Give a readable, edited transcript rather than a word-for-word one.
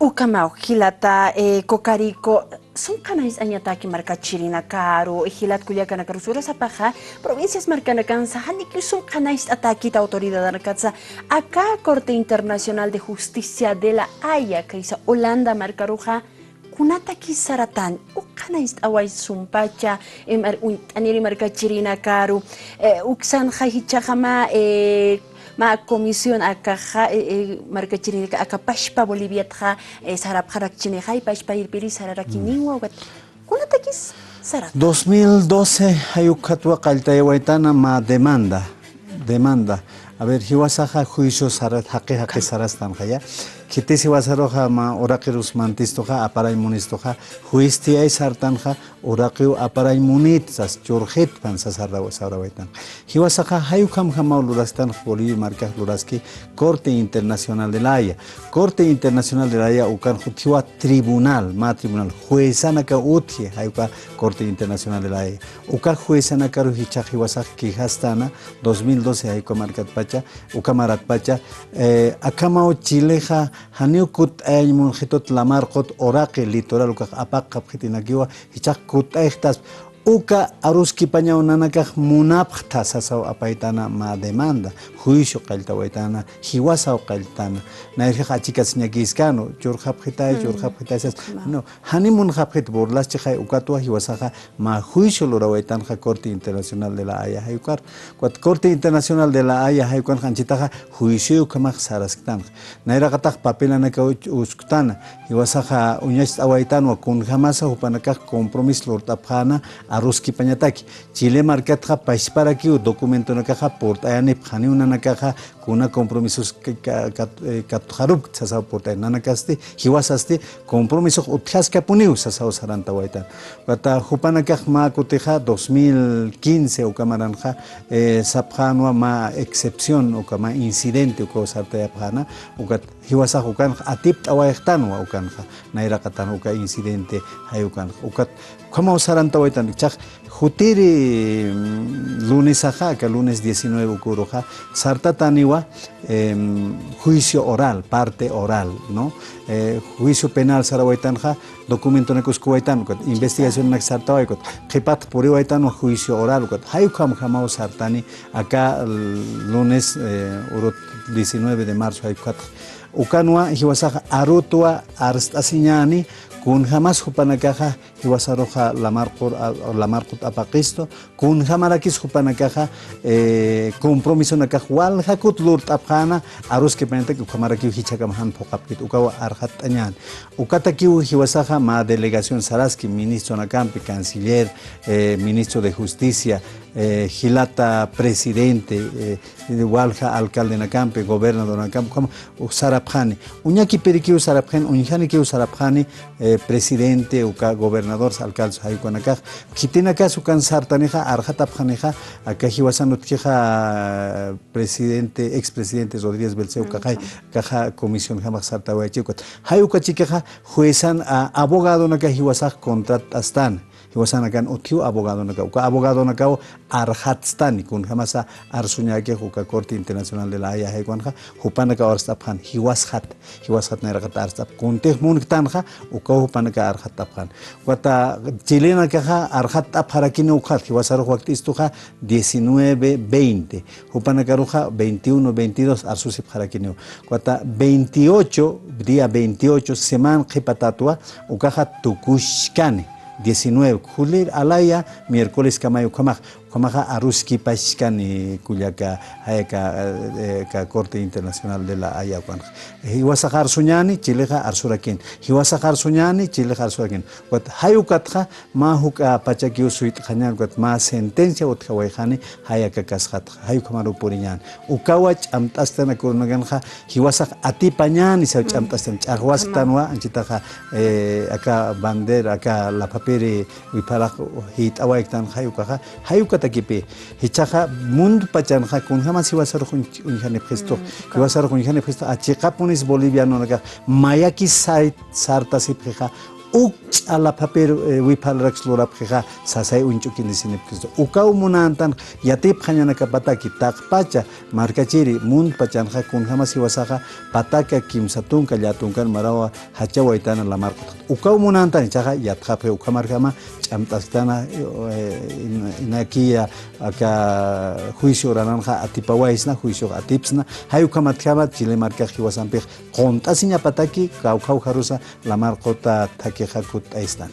Ukamau, Hilata, Cocarico, son canais añataki marca Chirina Caro, Hilat Culiacana Carusura Zapaja, provincias marcana cansa, Haniki son canais ataki autoridad arcaza, acá Corte Internacional de Justicia de la Haya, que hizo Holanda marcaruja, Kunataki Saratan, Ukanais awai sumpacha, Aniri marca Chirina Caro, Uxan Hahichahama, ma comisión akaja marca chinica akapashpa Bolivia tja sarap harak chine hay pashpa irpiri sararakiniwa wat kuna takis sarat 2012 hayukatwa qaltaywaitana ma demanda a ver hiwasaja juicio sarat haqi sarastan khaya kitisi wasaroja ma oraqirus mantistoja aparay munistoja juisti ay sartanja oraqiu aparay munitsas churjit pansas sarawaitan hiwasaja hayukam hama lurastan Bolivia marca luraski Corte Internacional de la Haya ukan jutiwa tribunal juezana ka utje hayuka Corte Internacional de la Haya uka juezana karu hicha hiwasaj kijastana 2012 hayuka marcat pacha uka marat pacha akamao chileja Haniukut ay munjitot lamarqot oraqi litoral uka apaq qapqitinakiwa hichaq kutayqtas uka aruski pañawnanakaq munapqta sasaw apaytana ma demanda juicio qaltawaitana hiwasaw qaltana nayriqa achikas ñakiskano churqapqitay no hanimun qapqit burlaschi hay ukatwa hiwasaqa ma juicio lurawaytanja Corte Internacional de la Haya haykar Corte Internacional de la Haya haykan hanchitaqa juicio kamaq sarasktan nayraqataq papelanaka uskutana hiwasaqa uñas awaytanwa kun jamasa hupanakaq compromiso lurtapqana Aruski pañataki Chile marcatja paisparaki documento nakaja portayani phani una nakaja kuna compromisos katharup sasa portay nanakasti hiwasasti compromiso utjaska puniu sasa saranta waitan kata hupanakaj ma kuteja 2015 ukamaranja sapjanwa ma excepción ukama incidente uka sarta phana ukat hiwasa ukan atip awaitanwa ukanja nairaqatan uka incidente hayukan ukat como saranta waitan chaq jutiri lunes aja que lunes 19 ukuroja sarta taniwa juicio oral parte oral no juicio penal sarawaitanja documento nakuskuwaitan investigación nak sarta waikot qipat puriwaitan juicio oral kot hayukam jamao sartani acá lunes 19 de marzo hayukat ukanwa hiwasaja arutwa arstasiñani kun jamás hupanakaja hiwasaroja lamarqut apaqisto kun jamarakis hupanakaja compromiso nakaj waljakut lurt apjana aruski pentek jamaraki hichakamahan pokapkit ukawa arjat añan ukataki hiwasaja ma delegación saraski ministro nakampi canciller ministro de justicia Hilata presidente walja alcalde nakampi gobernador nakampi como sarapjani uñaki perikiu sarapjani uñjani kiu sarapjani presidente uka gobernador alcalde haykuanakaj kitinaka sukan sartaneja arjatapjaneja acá hiwasanutkeja presidente expresidente Rodríguez Belceu caja comisión jamás sartawachikot hayukachikeja juezan abogado naka hiwasaj contrat astan hiwasanakan utkiu abogado nakau arhatstani kun jamasa arsuñake huka Corte Internacional de la Haya haykuanja hupanaka arstapjan hiwashat nairakat arstap kuntej muntanja uka hupanaka arhatapjan wata chilena kaja arhatapjarakini ukhat hiwasaro waktistuja 19-20 hupanaka ruja 21-22 arsusipjarakini wata 28 día 28 semana qipatatua ukaja tukushkani 19 Julir alaya miércoles kamayo kamaja aruski pashkani kulyaka hayaka Corte Internacional de la Haya kwan hiwasajar suñani chileja arsurakin hiwasajar suñani chileja arsurakin wat hayukatja ma huka pachaki usuit khañan wat ma sentencia utkhawaijani hayaka kashat hayukamaru puriñan ukawach amtastana kunaganja hiwasaj atipañan isa amtastan chahwastanwa anchitaja aka bandera aka la papere wipara hit awaiktan hayuka takipe hichaja mundo pachanja kun jamás hiwasaro unjane presto hiwasaro unjane presto achiqapunis boliviano naga mayaki sait sarta sipreja ch'ala papel wipalrax lurapqa sasay unch'ukinisinipisto ukaw munantan yatip qañanaka pataki taqpacha markachiri mun pachanqa kunhamas hiwasaqa pataka kimsatunka llatunkan marawa hachawaytana la marqut ukaw munantan chaqa yatqapi ukamarkama ch'amt'asitana inakiya aka juicio rananja atipawaisna juicio atipsna hayukamatjama Chile marka hiwasanpiq qont'asiña pataki kawkaw harusa la marqota takiqa kut aistan